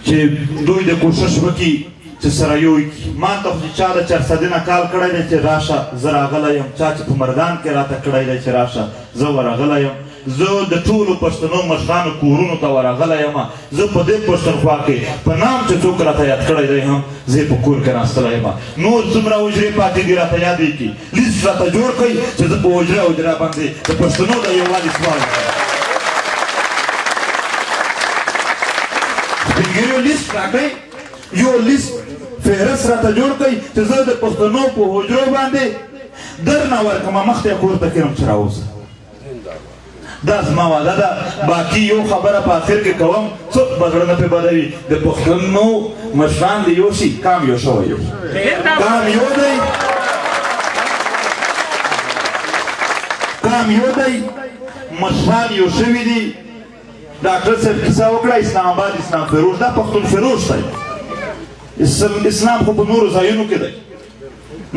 چې دوی د کوشش وکړي چې سره یو ما ته خو چې چا د چرسدینه کال کړی دی چې راشه زه راغلی یم چا چې په مردان کې راته کړی دی چې راشه زه ورغلی یم زه د ټولو پښتنو مشرانو کورونو ته ورغلی یم زه په دې پښتونخوا کې په نام چې څوک راته یاد کړی دی هم زه په کور کې ناستلی یم نور څومره حجرې پاتې دي راته یادې کړي لیست راته جوړ کړئ چې زه په حجره باندې د پښتنو د یووالي سوال وکړم سپین ږیرو لیست راکړئ یو لیست فهرست راته جوړ کړئ چې زه د پښتنو په حجرو باندې درنه ورکړمه مخته یې کور ته کړم چې راوځه دا زما وعده ده باقي یو خبره په آخر کې کوم څوک به زړه نه پرې بدوي د پښتنو مشران د یو شي کام یو شوی یو کام یو دی مشران یو شوي دي ډاکټر صاحب کیسه وکړه اسلام آباد اسلام فروش دا پښتون فروش دی اسلام خو په نورو ځایونو کې دی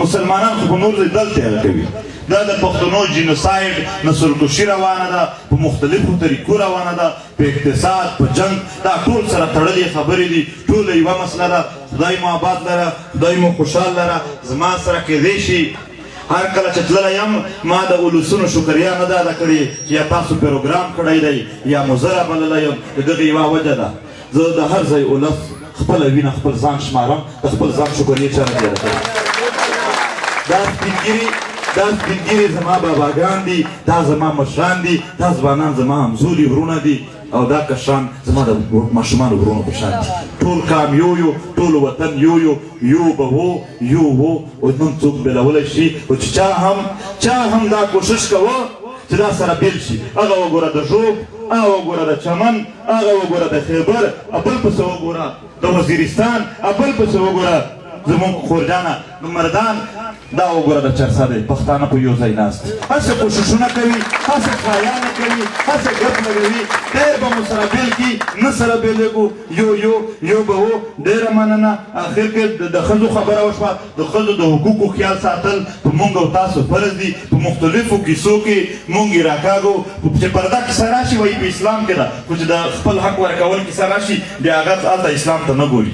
مسلمانان خو په نورو ځای دلته هغه کوي دا د پښتنو جینوساید نسلکشي روانه ده په مختلفو طریقو روانه ده په اقتصاد په جنګ دا ټول سره تړلې خبرې دي ټوله یوه مسله ده خدای مو آباد لره خدای مو خوشحال لره زما سره کیدی شي هر کله چې تللی یم ما د اولسونو شکریا نه ده ادا کړې چې یا تاسو پروګرام کړی دی یا مو زه رابللی یم د دغې یوه وجه ده زه د هر ځای اولس خپله وینه خپل ځان شمارم د خپل ځان شکریې چا نه دی ادا کړی دا سپینګیري زما باباګان دي دا زما مشران دي دا ځوانان زما همزولي ورونه دي او دا کشران زما د ماشومانو ورونو په شان دي ټول کام یو ټول وطن یو به وو یو وو او نن څوک بېلولی شي او چې چا هم دا کوشش کوه چې دا سره بېل شي هغه وګوره د ژوب هغه وګوره د چمن هغه وګوره د خیبر بل پسې وګوره د وزیرستان بل پسې وګوره زمونږ خورجانه مردان دا وګوره د چرسه دی پښتانه په یو ځای ناست هسې کوششونه کوي هسې خایانه کوي هسې ګپ لګوي ډېر به مو سره بېل کي نه سره بېلېږو یو به وو ډېره مننه اخر کې د ښځو خبره وشوه د ښځو د حقوقو خیال ساتل په مونږ او تاسو فرض دي په مختلفو کیسو کې مونږ یې راکاږو چې پرده کیسه راشي وایي په اسلام کې ده خو چې د خپل حق ورکول کیسه راشي بیا هغه هلته اسلام ته نه ګوري